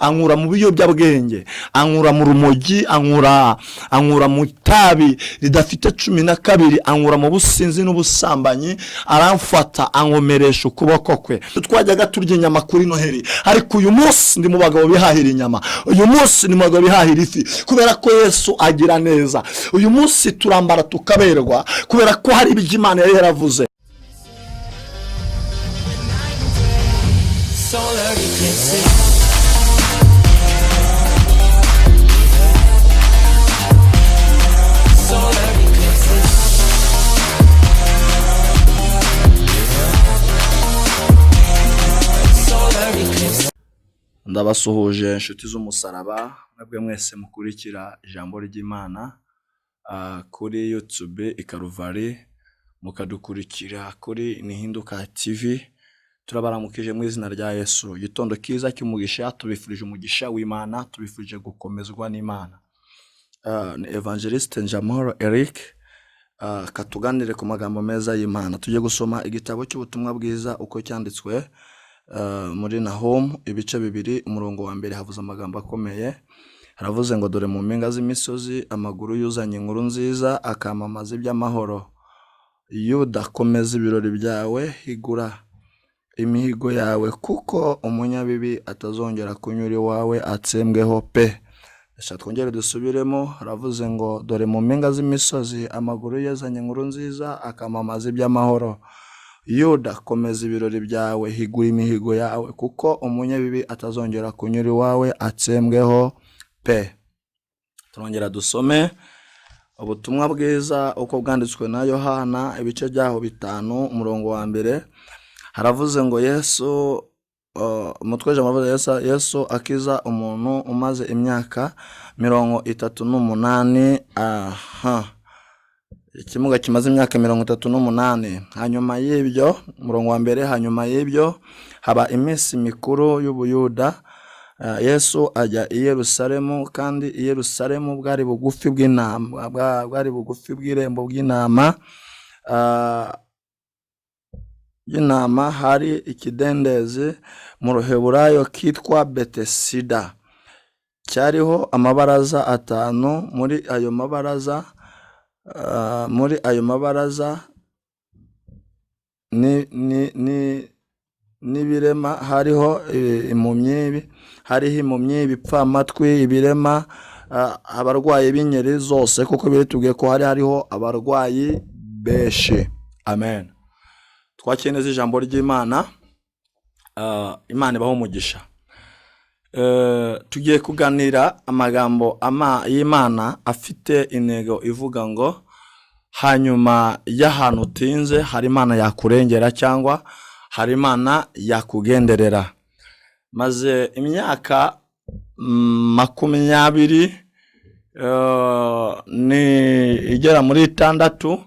ankura mu biyobyabwenge, ankura mu rumogi, ankura mu tabi ridafite 12, ankura mu businzi n'ubusambanyi, aramfata ankomeresha ukuboko kwe. Twajyaga turya inyama kuri Noheli, ariko uyu munsi ndi mu bagabo bihahira inyama, uyu munsi ni mu bagabo bihahira ifi, kubera ko Yesu agira neza. Uyu munsi turambara tukaberwa kubera ko hari ibyo Imana yari yaravuze. Ndabasuhuje inshuti z'umusaraba, mwebwe mwese mukurikira ijambo ry'Imana kuri YouTube Ikaruvari, mukadukurikira kuri Nihinduka TV. Turabaramukije mu izina rya Yesu. Gitondo kiza cy'umugisha, tubifurije umugisha w'Imana, tubifurije gukomezwa n'Imana. Ni Evangeliste Njamahoro Eric, katuganire ku magambo meza y'Imana. Tujye gusoma igitabo cy'ubutumwa bwiza uko cyanditswe muri Nahum ibice 2, umurongo wa mbere. Havuze amagambo akomeye, haravuze ngo dore mu mpinga z'imisozi amaguru yuzanye inkuru nziza, akamamaza iby'amahoro. Yuda, komeza ibirori byawe, higura imihigo yawe, kuko umunyabibi atazongera kunyura iwawe atsembweho pe. Twongere dusubiremo, haravuze ngo dore mu mpinga z'imisozi amaguru yuzanye inkuru nziza, akamamaza iby'amahoro. Yuda, komeza ibirori byawe, higura imihigo yawe, kuko umunyabibi atazongera kunyura iwawe atsembweho pe. Turongera dusome ubutumwa bwiza uko bwanditswe na Yohana ibice byaho 5, umurongo wa mbere. Haravuze ngo Yesu, umutwe w'ijambo Yesu akiza umuntu umaze imyaka 38. Ikimuga kimaze imyaka 38. Hanyuma y'ibyo, umurongo wa mbere, hanyuma y'ibyo haba iminsi mikuru y'Ubuyuda. Yesu ajya i Yerusalemu, kandi i Yerusalemu bwari bugufi bw'intama, bwari bugufi bw'irembo bw'intama. Y'intama hari ikidendezi mu Ruheburayo kitwa Betesida, cyariho amabaraza 5. Muri ayo mabaraza n'ibirema hariho impumyi, hariho impumyi, ibipfamatwi, ibirema, abarwayi b'inyeri zose, kuko biritubwiye ko hariho abarwayi benshi. Amen. Twakeneza ijambo ry'Imana. Imana ibaho umugisha. Tugiye kuganira amagambo y'Imana afite intego ivuga ngo hanyuma y'ahantu utinze hari Imana yakurengera, cyangwa hari Imana yakugenderera. Maze imyaka 20 ni igera muri 6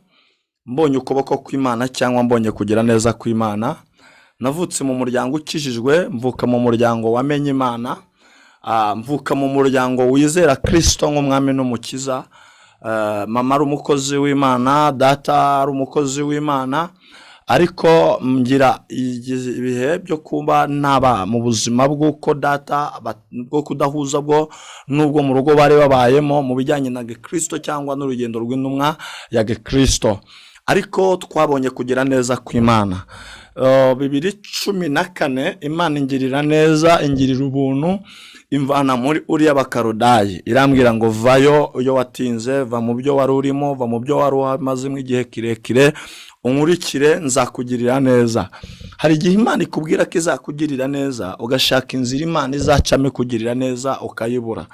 mbonye ukuboko kw'Imana, cyangwa mbonye kugira neza kw'Imana. Navutse mu muryango ukijijwe, mvuka mu muryango wamenye Imana, mvuka mu muryango wizera Kristo nk'umwami n'umukiza. Mama ari umukozi w'Imana, data ari umukozi w'Imana, ariko ngira ibihe byo kuba naba mu buzima bw'uko data bwo kudahuza bwo nubwo mu rugo bari babayemo mu bijyanye na Kristo, cyangwa n'urugendo rw'intumwa ya Kristo. Ariko twabonye kugira neza kw'Imana. 2014 Imana ingirira neza, ingirira ubuntu, imvana muri Uriya Bakarudayi, irambwira ngo vayo iyo watinze, va mu byo wari urimo, va mu byo wari wamazemo igihe kirekire, unkurikire nzakugirira neza. Hari igihe Imana ikubwira ko izakugirira neza, ugashaka inzira Imana izacame kugirira neza ukayibura.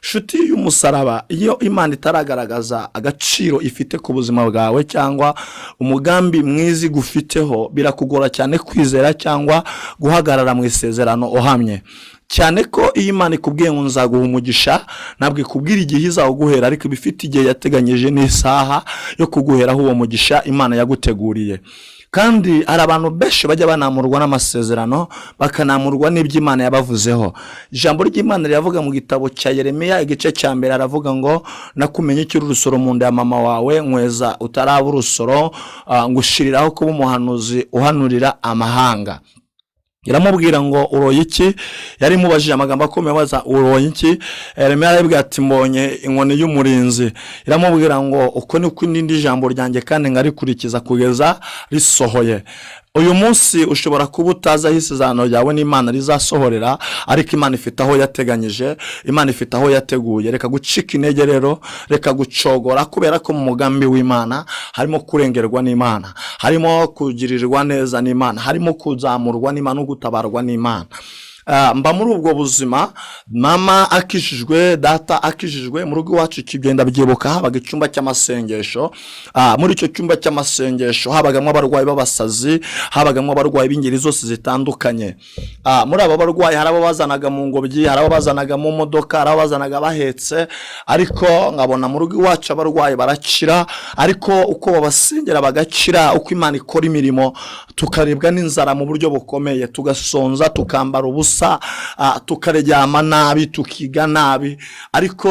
Shuti y'umusaraba, iyo Imana itaragaragaza agaciro ifite ku buzima bwawe, cyangwa umugambi mwizi gufiteho, birakugora cyane kwizera cyangwa guhagarara mu isezerano uhamye. Cyane ko iyo Imana ikubwiye ngo nzaguha umugisha, ntabwo ikubwira igihe izawuguhera, ariko bifite igihe yateganyije n'isaha yo kuguheraho uwo mugisha Imana yaguteguriye. Kandi hari abantu benshi bajya banamurwa n'amasezerano, bakanamurwa n'iby'Imana yabavuzeho. Ijambo ry'Imana riravuga mu gitabo cya Yeremiya igice cya 2, aravuga ngo nakumenye cy'uru urusoro mu nda ya mama wawe, nkweza utaraba urusoro, ngushiriraho kuba umuhanuzi uhanurira amahanga. iramubwira ngo uroye iki? Yari mubajije amagambo akomeye baza uroye iki? Yeremiya arabwira ati mbonye inkoni y'umurinzi. Iramubwira ngo uko ni kwindi jambo ryanjye kandi ngarikurikiza kugeza risohoye. Uyu munsi ushobora kuba utaza hisezerano ryawe n'Imana rizasohorera, ariko Imana ifite aho yateganyije, Imana ifite aho yateguye. Reka gucika intege rero, reka gucogora, kubera ko mu mugambi w'Imana harimo kurengerwa n'Imana, harimo kugirirwa neza n'Imana, harimo kuzamurwa n'Imana no gutabarwa n'Imana. Mba muri ubwo buzima, mama akishijwe, data akishijwe, mu rugo iwacu kigenda byibuka habaga icyumba cy'amasengesho. Muri icyo cyumba cy'amasengesho habagamo abarwayi b'abasazi, habagamo abarwayi b'ingeri zose zitandukanye. Muri abo barwayi hari abo bazanaga mu ngobyi, hari abo bazanaga mu modoka, hari abo bazanaga bahetse, ariko nkabona mu rugo iwacu abarwayi barakira, ariko uko babasengera bagakira, uko Imana ikora imirimo, tukaribwa n'inzara mu buryo bukomeye, tugasonza, tukambara ubusa, tukaryama nabi, tukiga nabi. Ariko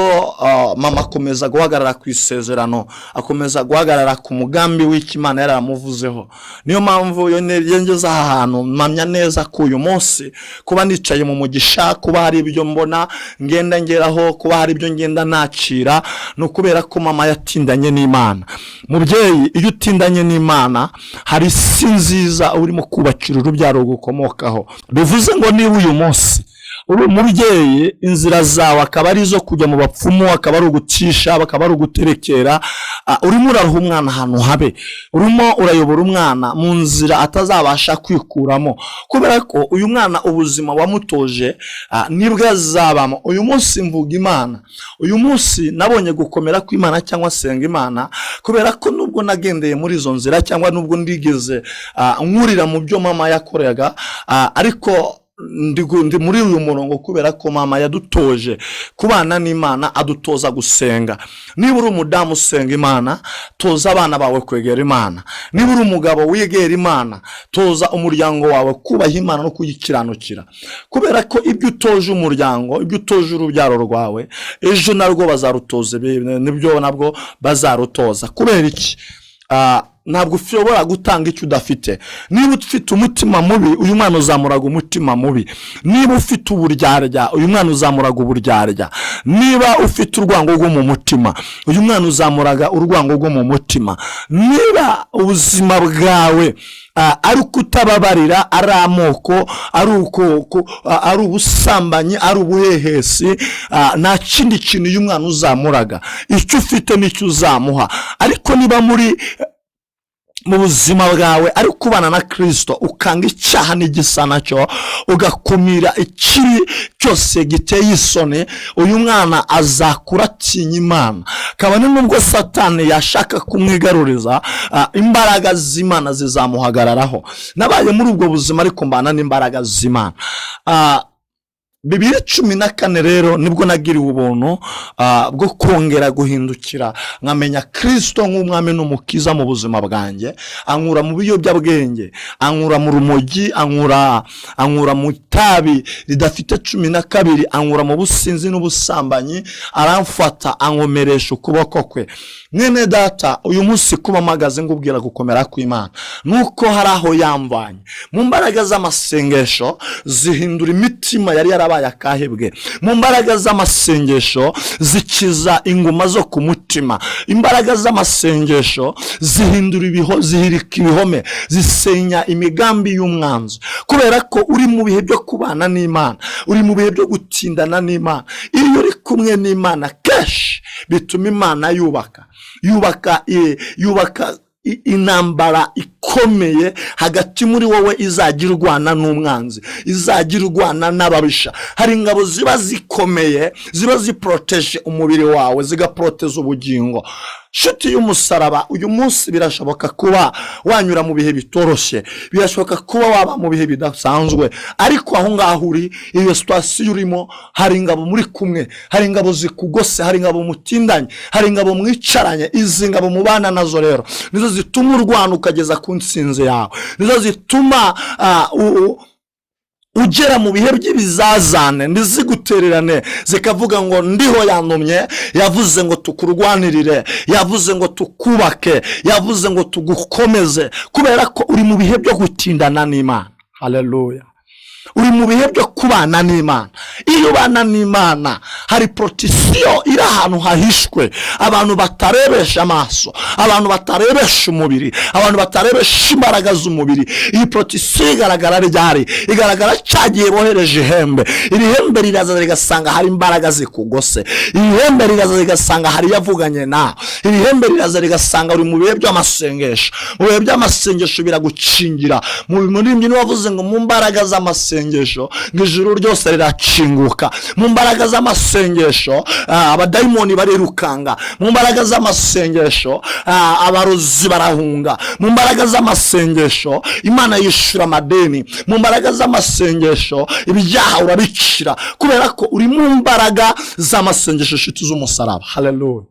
mama akomeza guhagarara ku isezerano, akomeza guhagarara ku mugambi w'Imana yaramuvuzeho. Niyo mpamvu yo ngeze aha hantu mpamya neza ko uyu munsi kuba nicaye mu mugisha, kuba hari ibyo mbona ngenda ngeraho, kuba hari ibyo ngenda nakira, no kubera ko mama yatindanye n'Imana. Mubyeyi, iyo utindanye n'Imana hari isi nziza urimo kubakira urubyaro gukomokaho. Bivuze ngo niba uyu munsi uri umubyeyi, inzira zawe akaba ari zo kujya mu bapfumu, akaba ari ugucisha, akaba ari uguterekera, urimo uraha umwana ahantu habe, urimo urayobora umwana mu nzira atazabasha kwikuramo, kubera ko uyu mwana ubuzima wamutoje nibwo azabamo. Uyu munsi mvuga Imana, uyu munsi nabonye gukomera kw'Imana cyangwa senga Imana, kubera ko nubwo nagendeye muri izo nzira cyangwa nubwo ndigeze nkurira mu byo mama yakoraga, ariko ndi muri uyu murongo kubera ko mama yadutoje kubana n'Imana, adutoza gusenga. Niba uri umudamu usenga Imana, toza abana bawe kwegera Imana. Niba uri umugabo wegera Imana, toza umuryango wawe kubaha Imana no kuyikiranukira, kubera ko ibyo utoje umuryango, ibyo utoje urubyaro rwawe, ejo narwo bazarutoze, nibyo nabwo bazarutoza. Kubera iki? Ntabwo ushobora gutanga icyo udafite. Niba ufite umutima mubi, uyu mwana uzamuraga umutima mubi. Niba ufite uburyarya, uyu mwana uzamuraga uburyarya. Niba ufite urwango rwo mu mutima, uyu mwana uzamuraga urwango rwo mu mutima. Niba ubuzima bwawe ari ukutababarira, ari amoko, ari ubusambanyi, ari ubuhehesi, nta kindi kintu uyu mwana uzamuraga. Icyo ufite nicyo uzamuha. Ariko niba mu buzima bwawe ari kubana na Kristo, ukanga icyaha n'igisa nacyo, ugakumira ikibi cyose giteye isoni, uyu mwana azakura atinya Imana. Kabone nubwo Satani yashaka kumwigaruriza, imbaraga z'Imana zizamuhagararaho. Nabaye muri ubwo buzima ariko mbana n'imbaraga z'Imana. 2014 rero nibwo nagiriwe ubuntu bwo kongera guhindukira nkamenya Kristo nk'umwami n'umukiza mu buzima bwanjye. Ankura mu biyobyabwenge, ankura mu rumogi, ankura mu itabi ridafite 12, ankura mu businzi n'ubusambanyi, aramfata ankomeresha ukuboko kwe. Mwene data, uyu munsi kuba magaze ngubwira gukomera kw'Imana nuko hari aho yamvanye mu mbaraga z'amasengesho zihindura imitima yari yarabaye akahebwe. Mu mbaraga z'amasengesho zikiza inguma zo ku mutima. Imbaraga z'amasengesho zihindura zihirika ibihome, zisenya imigambi y'umwanzi. Kubera ko uri mu bihe byo kubana n'Imana, uri mu bihe byo gutindana n'Imana. Iyo uri kumwe n'Imana kesh bituma Imana yubaka intambara ikomeye hagati muri wowe, izagirwana n'umwanzi, izagirwana n'ababisha. Hari ingabo ziba zikomeye, ziba ziprotege umubiri wawe, zigaproteza ubugingo. Shuti y'umusaraba, uyu munsi birashoboka kuba wanyura mu bihe bitoroshye, birashoboka kuba waba mu bihe bidasanzwe, ariko aho ngaho uri, iyo situation urimo, hari ingabo muri kumwe, hari ingabo zikugose, hari ingabo mutindanye, hari ingabo mwicaranye. Izi ngabo mubana nazo rero nizo zituma urwana ukageza ku ntsinzi yawe, nizo zituma ugera mu bihe by'ibizazane, ndizigutererane zikavuga ngo ndiho yantumye, yavuze ngo tukurwanirire, yavuze ngo tukubake, yavuze ngo tugukomeze, kubera ko uri mu bihe byo gutindana n'Imana. Haleluya. uri mu bihe byo kubana n'Imana. Iyo ubana n'Imana hari protection iri ahantu hahishwe, abantu batarebesha amaso, abantu batarebesha umubiri, abantu batarebesha imbaraga z'umubiri. Iyi protection igaragara ryari? Igaragara cyagiye bohereje ihembe. Iri hembe riraza rigasanga hari imbaraga zikugose. Iri hembe riraza rigasanga hari yavuganye nawe. Iri hembe riraza rigasanga uri mu bihe by'amasengesho. Mu bihe by'amasengesho biragucingira. Muri mbyino wavuze ngo mu mbaraga z'amasengesho ngijuru ryose riracinguka. Mu mbaraga z'amasengesho abadayimoni barirukanga. Mu mbaraga z'amasengesho abarozi barahunga. Mu mbaraga z'amasengesho Imana yishura amadeni. Mu mbaraga z'amasengesho ibyaha urabicira, kubera ko uri mu mbaraga z'amasengesho nshuti z'umusaraba. Haleluya.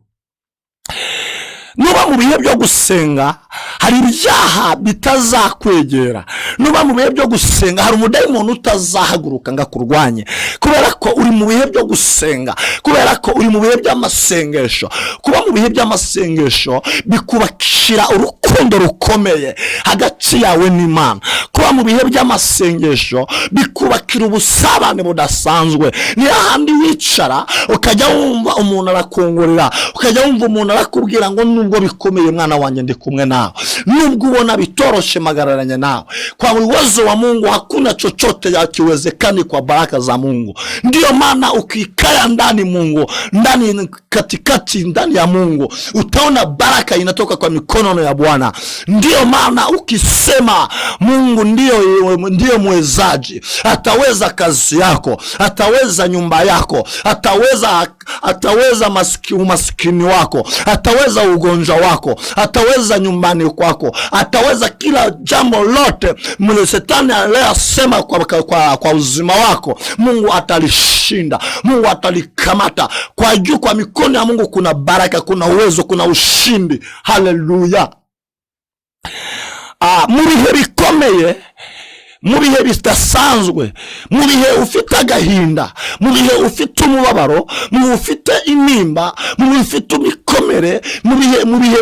Nuba mu bihe byo gusenga hari ibyaha bitazakwegera. Nuba mu bihe byo gusenga hari umudayimoni utazahaguruka ngo akurwanye, kubera ko uri mu bihe byo gusenga, kubera ko uri mu bihe by'amasengesho. Kuba mu bihe by'amasengesho bikubakira urukundo rukomeye hagati yawe n'Imana. Kuba mu bihe by'amasengesho bikubakira ubusabane budasanzwe. Ni handi wicara ukajya wumva umuntu arakongorera, ukajya wumva umuntu arakubwira ngo nubwo bikomeye mwana wanjye ndi kumwe nawe, nubwo ubona bitoroshe magararanya nawe, kwa uwezo wa Mungu hakuna chochote yakiwezekani kwa baraka za Mungu. Ndiyo maana ukikaya ndani Mungu, ndani katikati ndani ya Mungu, utaona baraka inatoka kwa mikono ya Bwana. Ndiyo maana ukisema Mungu ndiyo mwezaji, ataweza kazi yako, ataweza nyumba yako, ataweza umaskini wako, ataweza ugonjwa wako, ataweza nyumbani kwako, ataweza kila jambo lote mwenye Shetani aliyasema kwa uzima wako. Mungu atalishinda, Mungu atalikamata. Kwa juu kwa mikono ya Mungu kuna baraka, kuna uwezo, kuna ushindi. Haleluya. Mubihe bikomeye, mubihe bidasanzwe, mubihe ufite agahinda, mubihe ufite umubabaro, mubihe ufite inimba, mubihe ufite imikomere,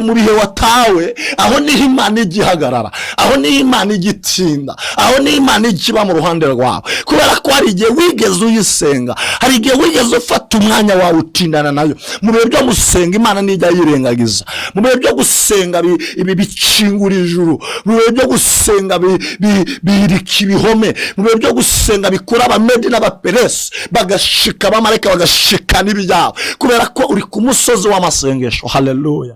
mubihe watawe, aho niho Imana igihagarara, aho niho Imana igitsinda, aho niho Imana igiba mu ruhande rwawe. Kubera ko hari igihe wigeze uyisenga, hari igihe wigeze ufata umwanya wawe utindana nayo. Mu bihe byo gusenga Imana nijya yirengagiza. Mu bihe byo gusenga ibi bicingura ijuru. Mu bihe byo gusenga ibihome. Mu bihe byo gusenga bikura abamedi n'abaperesi, bagashika abamarayika bagashika n'ibyawe, kubera ko uri ku musozi w'amasengesho. Haleluya.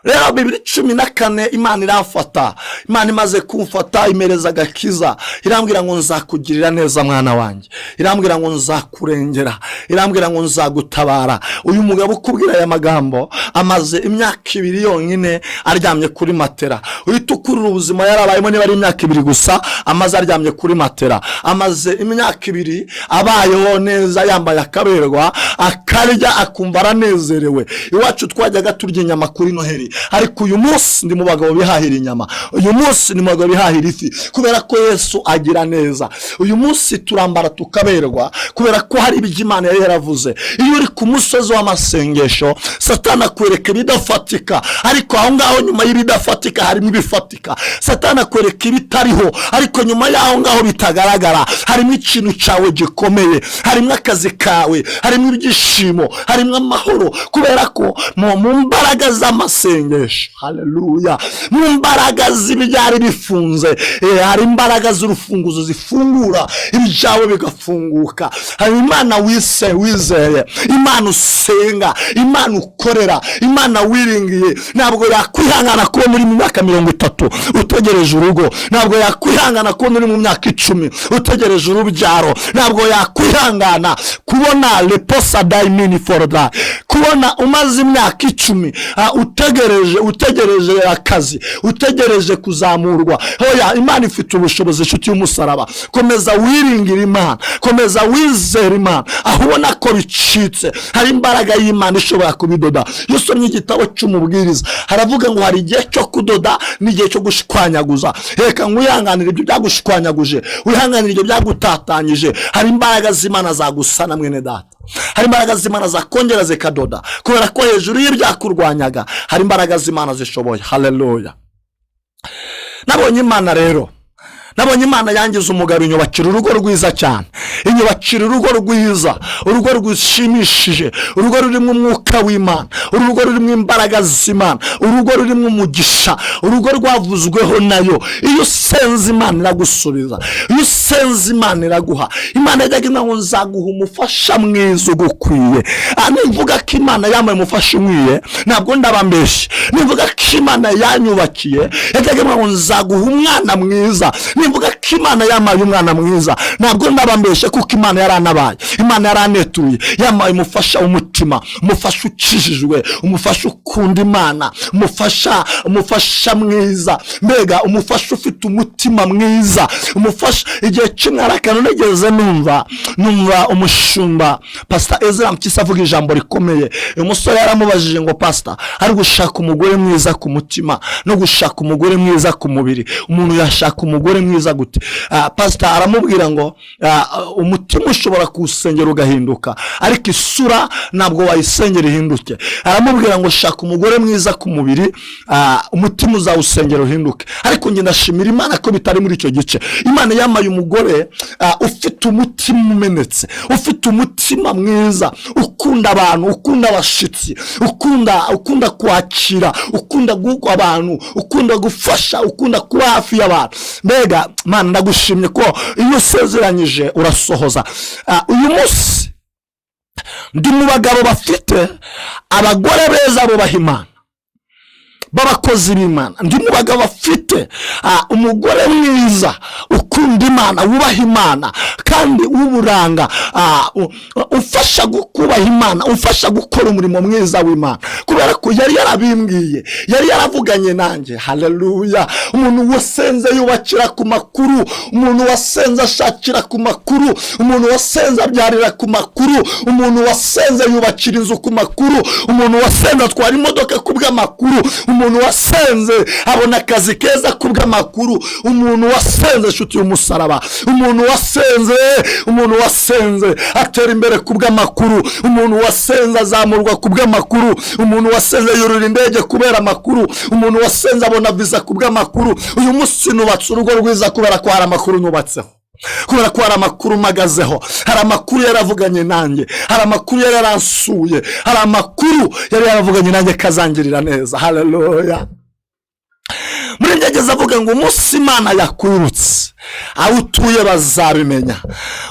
Rero 2014 Imana iramfata. Imana imaze kumfata imereza agakiza, irambwira ngo nzakugirira neza mwana wanjye, irambwira ngo nzakurengera, irambwira ngo nzagutabara. Uyu mugabo ukubwira aya magambo amaze imyaka 2 yonyine aryamye kuri matera. Uyitukura ubuzima yarabayemo niba ari imyaka 2 gusa amaze aryamye kuri matera. Amaze imyaka 2 abayeho neza, yambaye akaberwa, akarya akumva aranezerewe. Iwacu twajyaga turya inyama kuri Noheli, ariko uyu munsi ndi mu bagabo bihahira inyama, uyu munsi ni mu bagabo bihahira ifi, kubera ko Yesu agira neza. Uyu munsi turambara tukaberwa, kubera ko hari ibyo Imana yari yaravuze. Iyo uri ku musozi w'amasengesho Satani akwereka ibidafatika, ariko aho ngaho nyuma y'ibidafatika harimo ibifatika. Satani akwereka ibitariho, ariko nyuma y'aho ngaho bitagaragara harimo ikintu cyawe gikomeye, harimo akazi kawe, harimo ibyishimo, harimo amahoro, kubera ko mu mbaraga z'amasengesho. Haleluya. Mu mbaraga z'ibyari bifunze hari imbaraga z'urufunguzo zifungura ibyawe bigafunguka. Hari Imana wizeye, Imana usenga, Imana ukorera, Imana wiringiye. Ntabwo yakwihangana kuba muri mu myaka 30 utegereje urugo, ntabwo yakwihangana kuba muri mu myaka 10 utegereje urubyaro, ntabwo yakwihangana kubona leposa daimini forda, kubona umaze imyaka 10 utegereje akazi, utegereje kuzamurwa. Hoya, Imana ifite ubushobozi nshuti y'umusaraba. Komeza wiringira Imana, komeza wizera Imana. Aho ubona ko bicitse hari imbaraga y'Imana ishobora kubidoda. Yusomye igitabo cy'umubwiriza haravuga ngo hari igihe cyo kudoda n'igihe cyo gushwanyaguza. Reka nkwihanganire ibyo byagushwanyaguje, wihanganire ibyo byagutatanyije. Hari imbaraga z'Imana zagusana mwene data, hari imbaraga z'Imana zakongera zikadoda, kubera ko hejuru y'ibyakurwanyaga hari imbaraga z'Imana zishoboye. Haleluya. Nabonye Imana rero, nabonye Imana yangiza umugabo inyubakira urugo rwiza cyane, inyubakira urugo rwiza, urugo rwishimishije, urugo rurimo umwuka w'Imana, urugo rurimo imbaraga z'Imana, urugo rurimo umugisha, urugo rwavuzweho nayo. Iyo usenze Imana iragusubiza, iyo usenze Imana iraguha. Imana yajyaga ngo nzaguha umufasha mwiza ugukwiye. Nivuga ko Imana yamaye umufasha umwiye ntabwo ndabambeshe. Nivuga ko Imana yanyubakiye yajyaga ngo nzaguha umwana mwiza. Nivuga ko Imana yamaye umwana mwiza ntabwo ndabambeshe, kuko Imana yaranabaye, Imana yaranetuye, yamaye umufasha umutima, umufasha ukijijwe, umufasha ukunda Imana, umufasha mwiza, mbega umufasha ufite umutima mwiza, umufasha. Igihe kimwe arakana nigeze numva umushumba Pastor Ezra Mpyisi avuga ijambo rikomeye. Umusore yaramubajije ngo pastor, ari gushaka umugore mwiza ku mutima no gushaka umugore mwiza ku mubiri, umuntu yashaka umugore mwiza gute? Pastor aramubwira ngo umutima ushobora kuwusengera ugahinduka, ariko isura ntabwo wayisengera ihinduke. Aramubwira ngo shaka umugore mwiza ku mubiri, umutima uzawusengera uhinduke. Ariko njye ndashimira Imana ko bitari muri icyo gice. Imana yamaye umugore ufite umutima umenetse, ufite umutima mwiza, ukunda abantu, ukunda abashitsi, ukunda kwakira, ukunda guha abantu, ukunda gufasha, ukunda kuba hafi y'abantu. Mbega Mana ndagushimye ko iyo usezeranyije urasohoza. Uyu munsi ndi mu bagabo bafite abagore beza bubaha Imana, b'abakozi b'Imana. Ndi mu bagabo bafite umugore mwiza ukunda Imana, wubaha Imana, kandi w'uburanga, ufasha kubaha Imana, ufasha gukora umurimo mwiza w'Imana, kubera ko yari yarabimbwiye, yari yaravuganye nanjye. Haleluya! Umuntu wasenze yubakira ku makuru, umuntu wasenze ashakira ku makuru, umuntu wasenze abyarira ku makuru, umuntu wasenze yubakira inzu ku makuru, umuntu wasenze atwara imodoka ku bw'amakuru, umuntu wasenze abona akazi keza ku bw'amakuru, umuntu wasenze inshuti y'umusaraba, umuntu wasenze atera imbere ku bw'amakuru, umuntu wasenze azamurwa ku bw'amakuru, umuntu wasenze yurira indege kubera amakuru, umuntu wasenze abona visa ku bw'amakuru. Uyu munsi nubatse urugo rwiza kubera ko hari amakuru nubatseho, kubera ko hari amakuru magazeho, hari amakuru yaravuganye nanjye, hari amakuru yaransuye, hari amakuru yaravuganye nanjye kazangirira neza. Haleluya! Muri ngegeza avuga ngo umunsi Imana yakwirutse aho utuye bazabimenya,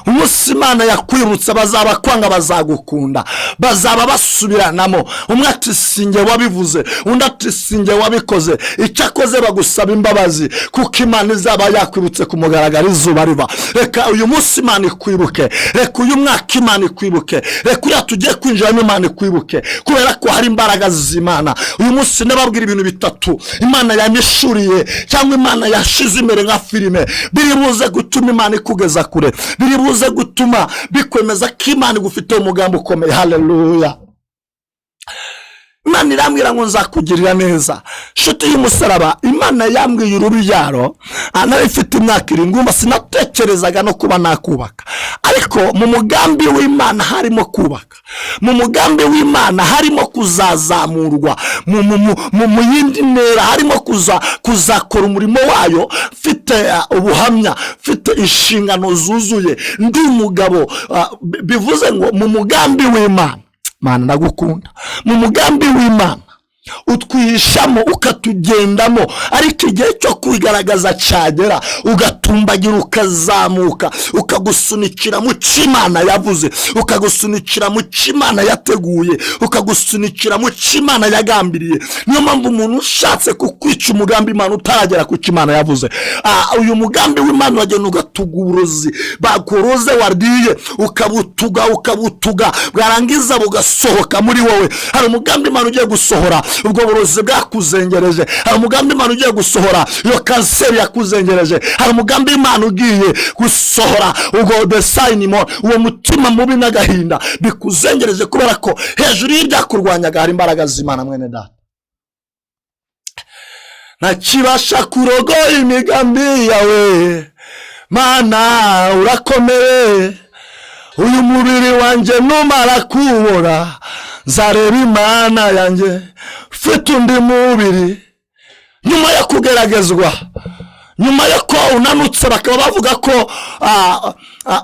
umunsi Imana yakwirutse bazabakwanga, bazagukunda, bazaba basubiranamo. Umwe ati singe wabivuze, undi ati singe wabikoze, icyakoze bagusaba imbabazi, kuko Imana izaba yakwirutse ku mugaragaro izuba riva. Reka uyu munsi Imana ikwibuke, reka uyu mwaka Imana ikwibuke, reka uya tugiye kwinjiramo Imana ikwibuke, kubera ko hari imbaraga z'Imana. Uyu munsi nababwira ibintu bitatu Imana yamishuriye cyangwa Imana yashize imbere nka filime, biri buze gutuma Imana ikugeza kure, biri buze gutuma bikwemeza ko Imana igufite umugambi ukomeye. Haleluya! Imana irambwira ngo nzakugirira neza. Nshuti y'umusaraba, Imana yambwiye urubyaro narifite imyaka 7, sinatekerezaga no kuba nakubaka, ariko mu mugambi w'Imana harimo kubaka, mu mugambi w'Imana harimo kuzazamurwa, mu yindi ntera harimo kuzakora umurimo wayo, mfite ubuhamya, mfite inshingano zuzuye, ndi umugabo. Bivuze ngo mu mugambi w'Imana, Mana ndagukunda, mu mugambi w'Imana utwihishamo ukatugendamo, ariko igihe cyo kwigaragaza cyagera ugatumbagira, ukazamuka, ukagusunikira mu cy'Imana yavuze, ukagusunikira mu cy'Imana yateguye, ukagusunikira mu cy'Imana yagambiriye. Niyo mpamvu umuntu ushatse kukwica umugambi Imana utaragera ku cy'Imana yavuze, uyu mugambi w'Imana wagenda ugatugura bakoroze wariye, ukabutuga bwarangiza bugasohoka muri wowe. Hari umugambi Imana ugiye gusohora, ubwo burozi bwakuzengereje. Hari umugambi Imana ugiye gusohora, iyo kanseri yakuzengereje. Hari umugambi Imana ugiye gusohora, ubwo desainimo, uwo mutima mubi n'agahinda bikuzengereje, kubera ko hejuru y'ibyakurwanyaga hari imbaraga z'Imana. Mwene data, ntakibasha kurogoya imigambi yawe, Mana urakomeye. Uyu mubiri wanjye numara kubora, nzareba Imana yanjye. Mfite undi mubiri nyuma yo kugeragezwa, nyuma yo ko unanutse bakaba bavuga ko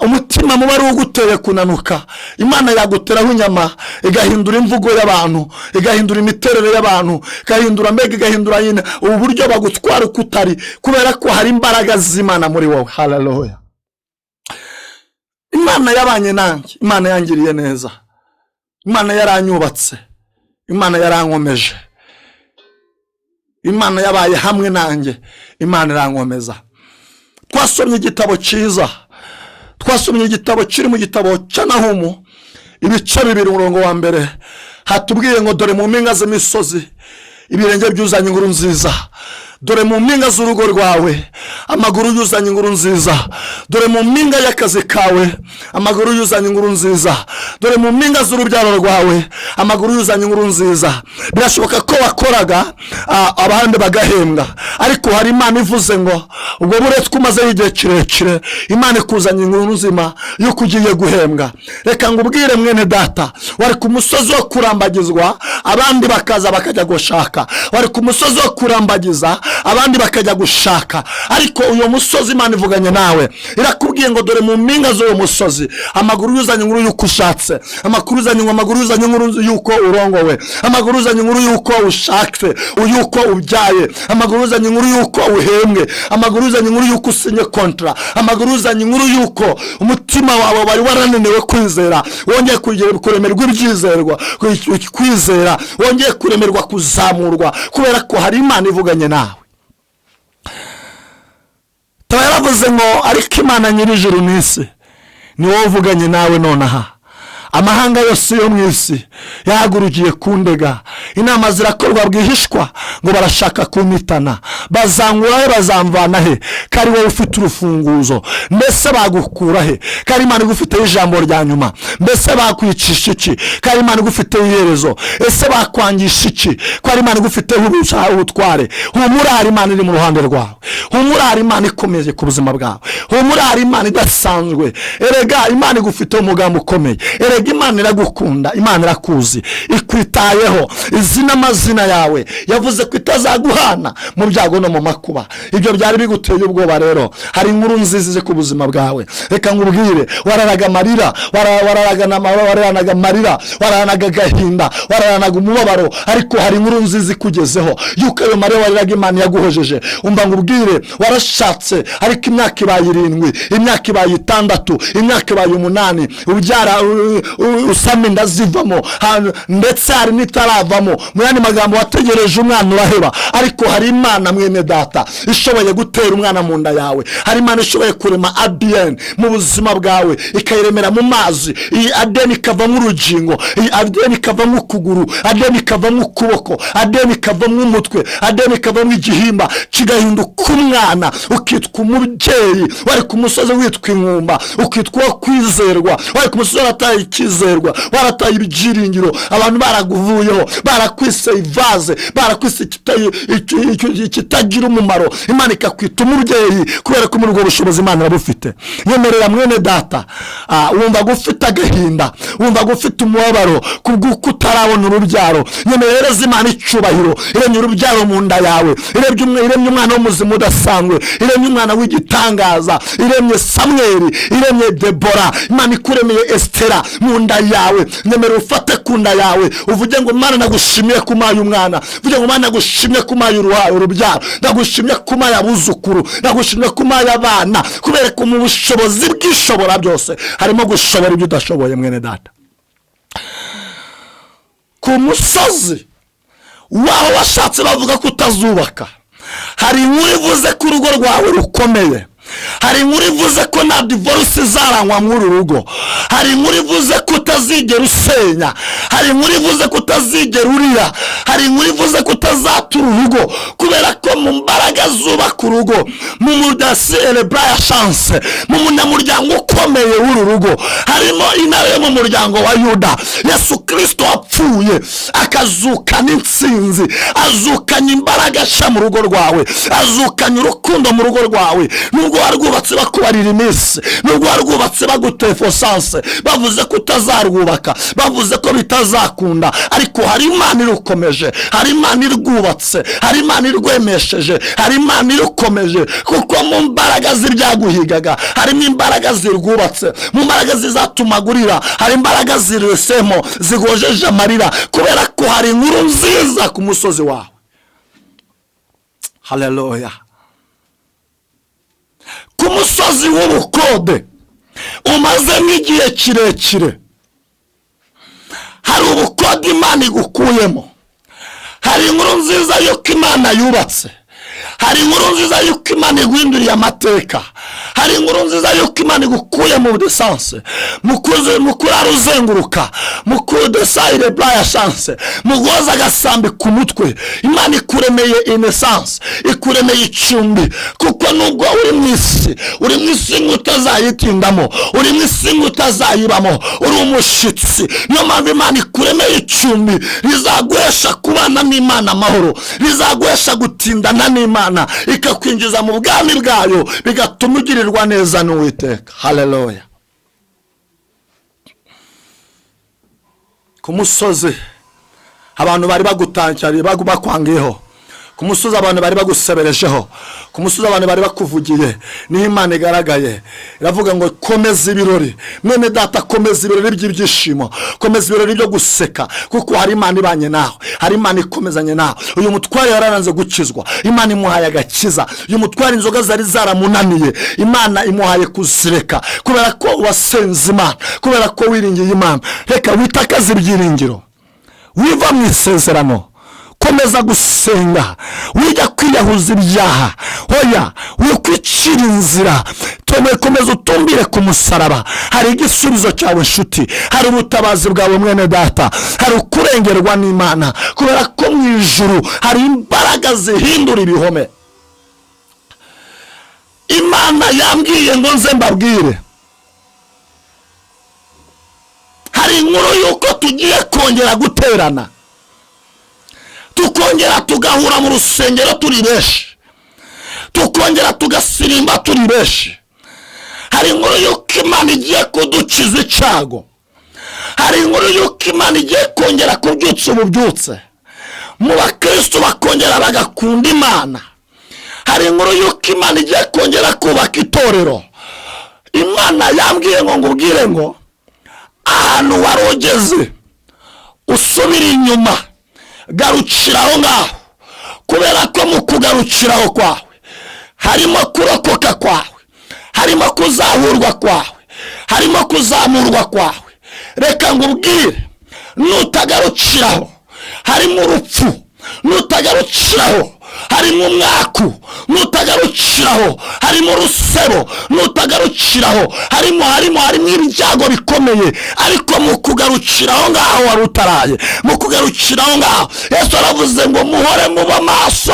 umutima muba ari uguteye kunanuka, Imana yaguteraho inyama igahindura imvugo y'abantu, igahindura imiterere y'abantu, igahindura mbega, igahindura nyine uburyo bagutwara uko utari, kubera ko hari imbaraga z'Imana muri wowe. Haleluya. Imana yabanye nanjye, Imana yangiriye neza, Imana yaranyubatse, Imana yarankomeje, Imana yabaye hamwe nanjye, Imana irankomeza. Twasomye igitabo cyiza, twasomye igitabo kiri mu gitabo cya Nahumu ibice 2 umurongo wa mbere, hatubwiye ngo dore mu mpinga z'imisozi ibirenge byuzanye inkuru nziza, dore mu mpinga z'urugo rwawe amaguru yuzanye inkuru nziza, dore mu mpinga y'akazi kawe amaguru yuzanye inkuru nziza, dore mu mpinga z'urubyaro rwawe amaguru yuzanye inkuru nziza. Birashoboka ko wakoraga abandi bagahembwa, ariko hari Imana ivuze ngo ubwo buretwa umaze igihe kirekire, Imana ikuzanye inkuru nzima yuko ugiye guhembwa. Reka ngubwire mwene data, wari ku musozi wo kurambagizwa abandi bakaza bakajya gushaka, wari ku musozi wo kurambagiza abandi bakajya gushaka, ariko uyo musozi Imana ivuganye nawe, irakubwiye ngo dore mu mpinga z'uwo musozi amaguru yuzanye inkuru yuko ushatse, amaguru yuzanye inkuru yuko urongowe, amaguru yuzanye inkuru yuko ushakwe, yuko ubyaye, amaguru yuzanye inkuru yuko uhembwe, amaguru yuzanye inkuru yuko usinye kontra, amaguru yuzanye inkuru yuko umutima wawe wari warananiwe kwizera wongeye kuremerwa ibyizerwa, kwizera wongeye kuremerwa kuzamurwa, kubera ko hari Imana ivuganye nawe. Yaravuze ngo ariko Imana nyir'ijuru n'isi ni wowe uvuganye nawe nonaha. Amahanga yose yo mu isi yahagurukiye kundega, inama zirakorwa bwihishwa ngo barashaka kumitana, bazangura he bazamvana he, kari wowe ufite urufunguzo, mbese bagukura he, kari Imana igufite ijambo rya nyuma, mbese bakwicisha iki, kari Imana igufite iherezo, ese bakwangisha iki, kari Imana igufite ubutware. Humura, hari Imana iri mu ruhande rwawe, humura, hari Imana ikomeye ku buzima bwawe, humura, hari Imana idasanzwe. Erega Imana igufite umugambi ukomeye, erega Imana iragukunda, Imana irakuzi, ikwitayeho, izina amazina yawe, yavuze ko itazaguhana mu byago no mu makuba. Ibyo byari biguteye ubwoba, rero hari inkuru nziza ku buzima bwawe. Reka ngubwire, wararaga amarira, wararanaga amarira, wararanaga agahinda, wararanaga umubabaro, ariko hari inkuru nziza ikugezeho yuko ayo marira wariraga Imana yaguhojeje. Umva ngubwire, warashatse ariko imyaka ibaye 7, imyaka ibaye 6, imyaka ibaye 8, ubyara usame ndazivamo, ndetse hari nitaravamo. Mu yandi magambo, wategereje umwana uraheba, ariko hari Imana mwene data ishoboye gutera umwana mu nda yawe. Hari Imana ishoboye kurema ADN mu buzima bwawe, ikayiremera mu mazi, iyi ADN ikavamo urugingo, iyi ADN ikavamo ukuguru, ADN ikavamo ukuboko, ADN ikavamo umutwe, ADN ikavamo igihimba, kigahinduka umwana, ukitwa umubyeyi. Wari ku musozi witwa inkumba, ukitwa kwizerwa, wari ku musozi warataye ikizerwa, warataye ibyiringiro, abantu baraguvuyeho, barakwise ivaze, barakwise kitagira umumaro. Imana ikakwita umubyeyi kubera ko muri ubwo bushobozi Imana irabufite. Nyemerera mwene data, wumva gufite agahinda, wumva gufite umubabaro kubw'uko utarabona urubyaro, nyemerera Imana icubahiro, iremye urubyaro mu nda yawe, iremye umwana w'umuzima udasanzwe, iremye umwana w'igitangaza, iremye Samweli, iremye Debora. Imana ikuremeye Estera mu nda yawe. Nyemerera ufate ku nda yawe uvuge ngo Imana nagushimiye kumaye umwana, uvuge ngo Imana nagushimiye kumaye urubyaro, nagushimiye kumaye abuzukuru, nagushimiye kumaye abana, kubera ko mu bushobozi bw'ishobora byose harimo gushobora ibyo udashoboye. Mwene data, ku musozi waho washatse bavuga ko utazubaka, hari inkuru ivuze ko urugo rwawe rukomeye, hari inkuru ivuze ko nta divorce izarangwa muri rugo, hari inkuru ivuze ko utazigera usenya, hari inkuru ivuze ko utazigera urira, hari inkuru ivuze ko utazatura urugo, kubera ko mu mbaraga zubaka urugo, mu mudasi elebra chance, mu munyamuryango ukomeye w'uru rugo harimo intare yo mu muryango wa Yuda. Yesu Kristo wapfuye akazukana intsinzi, azukanye imbaraga sha mu rugo rwawe, azukanye urukundo mu rugo rwawe. Nubwo warwubatse bakubarira iminsi, nubwo warwubatse bagutefosance, bavuze ko utazarwubaka, bavuze ko bitazakunda, ariko hari Imana irukomeje, hari Imana irwubatse, hari Imana irwemesha. irunesheje, hari Imana irukomeje, kuko mu mbaraga z'ibyaguhigaga harimo imbaraga zirwubatse, mu mbaraga zizatumagurira hari imbaraga ziresemo zigojeje amarira, kubera ko hari inkuru nziza ku musozi wawe. Haleluya. Ku musozi w'ubukode umazemo igihe kirekire, hari ubukode Imana igukuyemo, hari inkuru nziza yuko Imana yubatse, hari inkuru nziza yuko Imana iguhinduriye amateka, hari inkuru nziza yuko Imana igukuye mu desanse, mu kurara uzenguruka, mu kudesayire bla chance, mu guhoza agasambi ku mutwe. Imana ikuremeye inesanse, ikuremeye icumbi, kuko nubwo uri mu isi utazayitindamo, uri mu isi utazayibamo, uri umushitsi. Niyo mpamvu Imana ikuremeye icumbi rizaguhesha kubana n'Imana amahoro, rizaguhesha gutindana n'Imana, ikakwinjiza mu bwami bwayo, bigatuma ugirirwa neza n'Uwiteka. Haleluya. Ku musozi abantu bari bagutankariye, bakwangiyeho. Ku musozi abantu bari baguseberejeho, ku musozi abantu bari bakuvugiye, niho Imana igaragaye iravuga ngo komeza ibirori. Mwene data, komeza ibirori by'ibyishimo, komeza ibirori byo guseka, kuko hari Imana ibanye nawe, hari Imana ikomezanye nawe. Uyu mutware yararanze gukizwa, Imana imuhaye agakiza. Uyu mutware inzoga zari zaramunaniye, Imana imuhaye kuzireka, kubera ko wasenze Imana, kubera ko wiringiye Imana. Reka witakaze ibyiringiro, wiva mu isezerano, komeza gusenga, wijya kwiyahuza ibyaha, hoya wikwicira inzira, komeza utumbire ku musaraba. Hari igisubizo cyawe nshuti, hari ubutabazi bwawe mwene data, hari ukurengerwa n'Imana, kubera ko mu ijuru hari imbaraga zihindura ibihome. Imana yambwiye ngo nze mbabwire, hari inkuru yuko tugiye kongera guterana, tukongera tugahura mu rusengero turi benshi, tukongera tugasirimba turi benshi. Hari inkuru yuko Imana igiye kudukiza icyago, hari inkuru yuko Imana igiye kongera kubyutsa ububyutse mu bakristo, bakongera bagakunda Imana. Hari inkuru yuko Imana igiye kongera kubaka itorero. Imana yambwiye ngo ngubwire ngo ahantu wari ugeze usubira inyuma, garukiraho ngaho, kubera ko mu kugarukiraho kwawe harimo kurokoka kwawe, harimo kuzahurwa kwawe, harimo kuzamurwa kwawe. Reka ngubwire, nutagarukiraho harimo urupfu, nutagarukiraho harimo umwaku, nutagarukiraho harimo urusebo, nutagarukiraho harimo ibyago bikomeye. Ariko mu kugarukiraho ngaho wari utaraye, mu kugarukiraho ngaho Yesu aravuze ngo muhore muba maso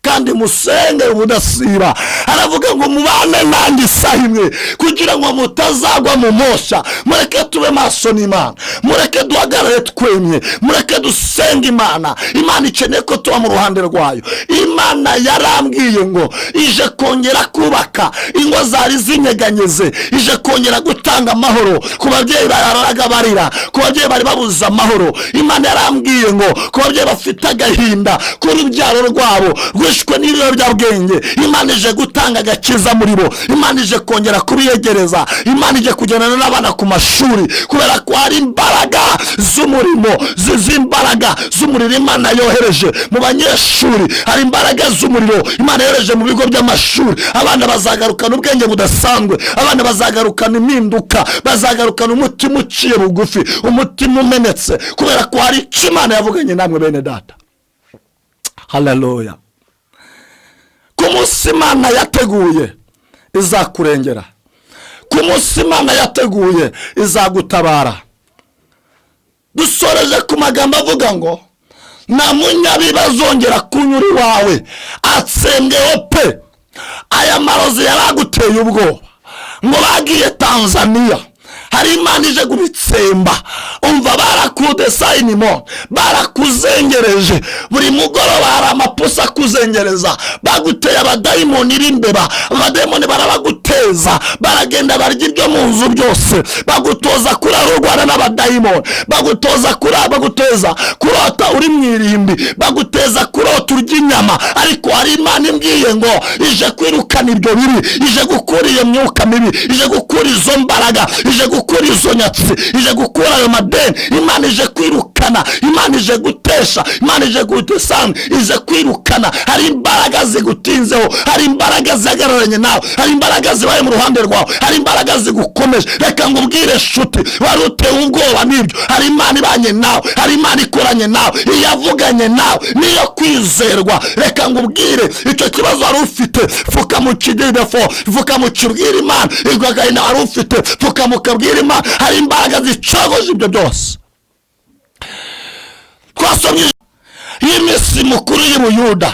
kandi musenge ubudasiba. Aravuga ngo mubane nanjye isaha imwe, kugira ngo mutazagwa mu mosha. Mureke tube maso n'Imana, mureke duhagarare twemye, mureke dusenge Imana. Imana ikeneye ko tuba mu ruhande rwayo. Imana yarambwiye ngo ije kongera kubaka ingo zari zinyeganyeze, ije kongera gutanga amahoro ku babyeyi bararaga barira, ku babyeyi bari babuze amahoro. Imana yarambwiye ngo ku babyeyi bafite agahinda kuri urubyaro rwabo rwishwe n'ibiyobyabwenge, Imana ije gutanga agakiza muri bo. Imana ije kongera kubiyegereza, Imana ije kugendana n'abana ku mashuri, kubera ko hari imbaraga z'umurimo, z'imbaraga z'umuriro Imana yohereje mu banyeshuri. Hari imbaraga z'umuriro Imana yohereje mu bigo by'amashuri. Abana bazagarukana ubwenge budasanzwe, abana bazagarukana impinduka, bazagarukana umutima uciye bugufi, umutima umenetse, kubera ko hari icyo Imana yavuganye namwe bene data. Haleluya. Ku munsi Imana yateguye izakurengera, ku munsi Imana yateguye izagutabara. Dusoreje ku magambo avuga ngo nta munyabibi azongera kunyura iwawe atsembweho pe. Aya marozi yaraguteye ubwoba ngo bagiye Tanzania, hari imana ije kubitsemba. Umva barakudesayinimo, barakuzengereje, buri mugoroba hari amapusa akuzengereza, baguteye abadayimoni b'imbeba, abadayimoni barabaguteza, baragenda barya ibyo mu nzu byose, bagutoza kurara urwana n'abadayimoni, baguteza kurota uri mu irimbi, baguteza kurota urya inyama. Ariko hari imana imbwiye ngo ije kwirukana ibyo bibi, ije gukura iyo myuka mibi, ije gukura izo mbaraga, ije gukura izo nyatsi, ije gukura ayo madeni. Imana ije kwirukana, Imana ije gutesha, Imana ije gutesanga, ije kwirukana. Hari imbaraga zigutinzeho, hari imbaraga zihagararanye nawe, hari imbaraga zibaye mu ruhande rwawe, hari imbaraga zigukomeje. Reka ngubwire nshuti, wari utewe ubwoba n'ibyo, hari Imana ibanye nawe, hari Imana ikoranye nawe, iyavuganye nawe niyo kwizerwa. Reka ngubwire icyo kibazo wari ufite, fuka mu kididefo, fuka mu kibwira Imana. Igwagahina wari ufite, fuka mu kabwira Imana. Hari imbaraga zicogoje ibyo byose. Twasomye y'imisi mukuru y'Ubuyuda,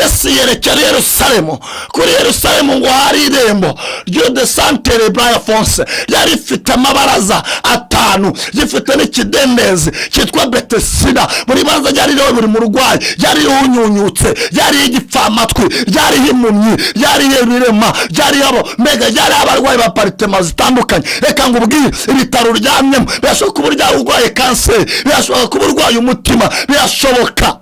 Yesu yerekera Yerusalemu. Kuri Yerusalemu ngo hari irembo ryo de santere Braya Fonse, yari ifite amabaraza 5, gifite n'ikidendezi cyitwa Betesida. Buri baraza ryari rero buri murwayi, yari unyunyutse, yari igipfamatwi, yari impumyi, yari ibirema, yari abo mbega, yari abarwayi ba paritema zitandukanye. Reka ngubwire, ibitaro ryamyemo birashoboka kuba urwaye kanseri, birashoboka kuba urwaye umutima, birashoboka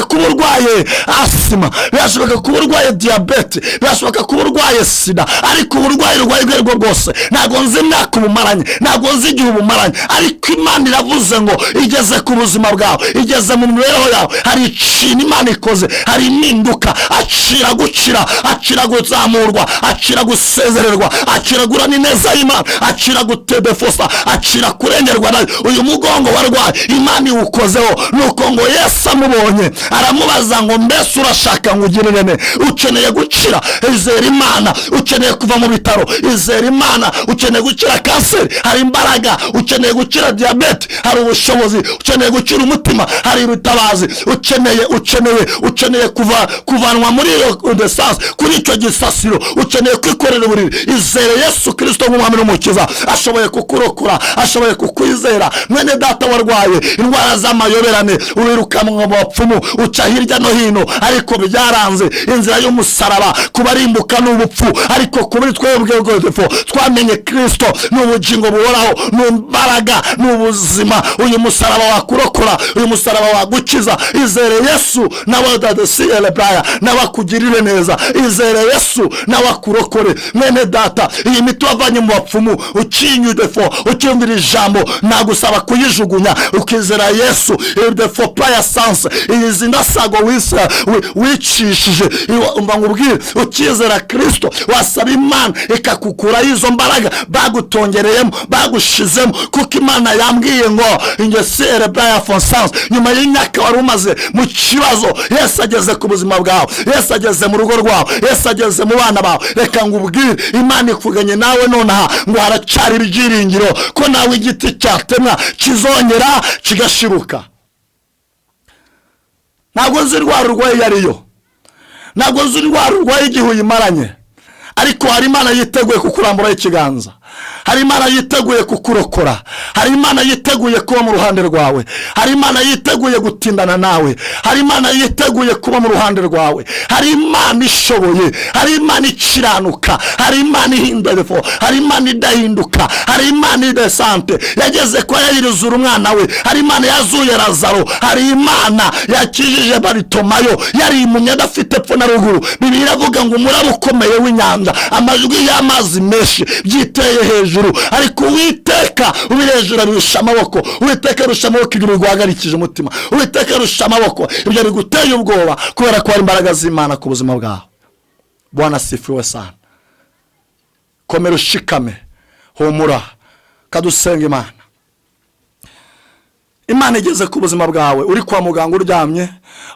kuba urwaye asima, birashoboka kuba urwaye diyabete, birashoboka kuba urwaye sida. Ariko uburwayi rwo rwose ntabwo nzi imyaka ubumaranye, ntabwo nzi igihe ubumaranye, ariko Imana iravuze ngo igeze ku buzima bwawe, igeze mu mibereho yawe. Hari ikintu Imana ikoze, hari impinduka. Acira gukira, acira guzamurwa, acira gusezererwa, acira gurana ineza y'Imana, acira gutedefosa, acira kurengerwa nayo. Uyu mugongo warwaye Imana iwukozeho. Nuko ngo Yesu amubonye aramubaza ngo mbese urashaka ngo ugire nene? Ukeneye gukira, izera Imana. Ukeneye kuva mu bitaro, izera Imana. Ukeneye gukira kanseri, hari imbaraga. Ukeneye gukira diyabete, hari ubushobozi. Ukeneye gukira umutima, hari ibitabazi. Ukeneye kuvanwa muri iyo desanse, kuri icyo gisasiro. Ukeneye kwikorera uburiri, izere Yesu Kristo nk'umwami n'umukiza. Ashoboye kukurokora, ashoboye kukwizera. Mwene data warwaye indwara z'amayoberane, wiruka mu bapfumu, uca hirya no hino, ariko byaranze. Inzira y'umusaraba kubarimbuka n'ubupfu, ariko kuri twebwe twamenye Kristo n'ubugingo buhoraho, n'imbaraga, n'ubuzima. Uyu musaraba wakurokora, uyu musaraba wagukiza. Izere Yesu nawe dadesielebraya, nawe akugirire neza. Izere Yesu nawe akurokore. Mwene data, iyi miti wavanye mu bapfumu, ukinyudefo, ukiyumvira ijambo, nagusaba kuyijugunya ukizera Yesu. Defo playa sanse, izi ndasago wicishije, umva ngubwire, ukizera Kristo, wasaba Imana ikakukura izo mbaraga bagutongereyemo, bagushizemo. Kuko Imana yambwiye ngo ingesere Braya Fonsanse, nyuma y'imyaka wari umaze mu kibazo, Yesu ageze ku buzima bwawe, Yesu ageze mu rugo rwawe, Yesu ageze mu bana bawe. Reka ngubwire, Imana ikuvuganye nawe nonaha ngo haracari ibyiringiro ko nawe igiti cyatemwa kizongera kigashibuka. Ntabwo nzi indwara urwaye iyo ariyo, ntabwo nzi indwara urwaye igihe uyimaranye, ariko hari Imana yiteguye kukuramburaho ikiganza. Hari Imana yiteguye kukurokora, hari Imana yiteguye kuba mu ruhande rwawe, hari Imana yiteguye gutindana nawe, hari Imana yiteguye kuba mu ruhande rwawe. Hari Imana ishoboye, hari Imana ikiranuka, hari Imana ihindurefo, hari Imana idahinduka, hari Imana idesante. Yageze kwa Yayiruzura umwana we, hari Imana yazuye Lazaro, hari Imana yakijije Baritomayo, yari impumyi adafite epfo na ruguru. Bibiliya iravuga ngo umuraba ukomeye w'inyanja, amajwi y'amazi menshi byiteye hejuru, ariko Uwiteka uri hejuru arusha amaboko. Uwiteka arusha amaboko ibyo biguhagarikije umutima, Uwiteka arusha amaboko ibyo biguteye ubwoba, kubera ko hari imbaraga z'Imana ku buzima bwawe. Bwana sifiwe sana. Komera ushikame, humura, kadusenga Imana. Imana igeze ku buzima bwawe, uri kwa muganga uryamye,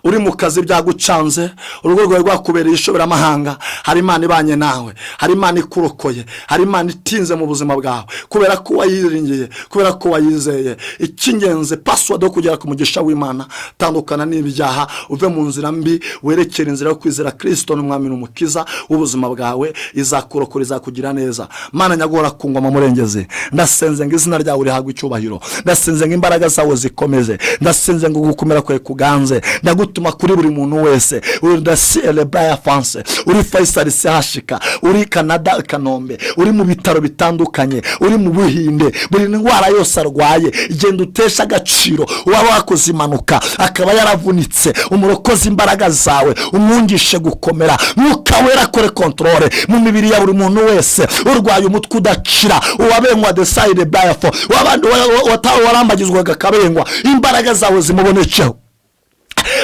uri mu kazi byagucanze, urugo rwawe rwakubereye ishoberamahanga, hari Imana ibanye nawe, hari Imana ikurokoye, hari Imana itinze mu buzima bwawe kubera ko wayiringiye, kubera ko wayizeye. Icy'ingenzi password yo kugera ku mugisha w'Imana, tandukana n'ibyaha, uve mu nzira mbi, werekera inzira yo kwizera Kristo n'umwami n'umukiza w'ubuzima bwawe, izakurokora, izakugira neza. Mana nyagora ku ngoma murengeze, ndasenze ngo izina ryawe rihabwe icyubahiro, ndasenze ngo imbaraga zawe zikomeze, ndasenze ngo gukomera kwe kuganze, ndagutuma kuri buri muntu wese, uri Dasiele Baya France, uri Faisal Sehashika, uri Canada Kanombe, uri mu bitaro bitandukanye, uri mu Buhinde, buri ndwara yose arwaye, igenda utesha agaciro, waba wakoze impanuka akaba yaravunitse, umurokoze imbaraga zawe, umwungishe gukomera, Mwuka Wera kore controle mu mibiri ya buri muntu wese urwaye umutwe udakira, uwabengwa Dasiele Baya France, wabandi watawe warambagizwaga kabengwa, imbaraga zawe zimuboneceho.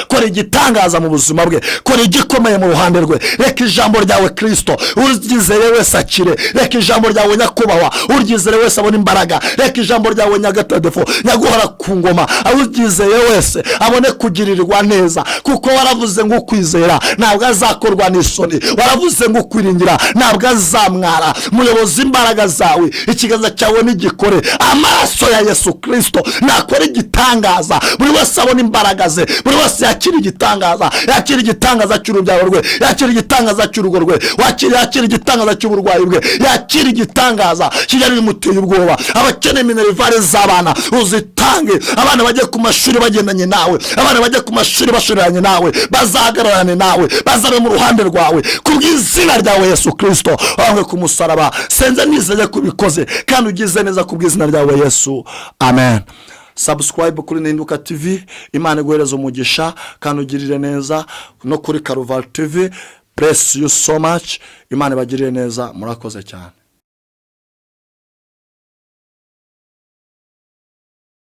Kora igitangaza mu buzima bwe, kora igikomeye mu ruhande rwe. Reka ijambo ryawe Kristo uryizere wese akire, reka ijambo ryawe nyakubahwa uryizere wese abone imbaraga, reka ijambo ryawe nyagatadefo nyaguhora ku ngoma uryizeye wese abone kugirirwa neza, kuko waravuze ngo ukwizera ntabwo azakorwa n'isoni, waravuze ngo ukwiringira ntabwo azamwara. Muyobozi imbaraga zawe, ikiganza cyawe nigikore, amaraso ya Yesu Kristo nakora igitangaza, buri wese abone imbaraga ze, buri wese yakira igitangaza, yakira igitangaza cy'urubyaro rwe, yakira igitangaza cy'urugo rwe, yakira igitangaza cy'uburwayi bwe, yakira igitangaza kijyanye n'imuteye ubwoba. Abakene minerivare z'abana uzitange, abana bajye ku mashuri bagendanye nawe, abana bajye ku mashuri bashoreranye nawe, bazahagararane nawe, bazabe mu ruhande rwawe, kubw'izina ryawe Yesu Kristo wangwe ku musaraba. Senze nizeye kubikoze kandi ugize neza kubw'izina ryawe Yesu, amen. Subscribe kuri Ninduka TV, Imana iguhereza umugisha kandi ugirire neza, no kuri Karuvari TV. Bless you so much, Imana ibagirire neza, murakoze cyane.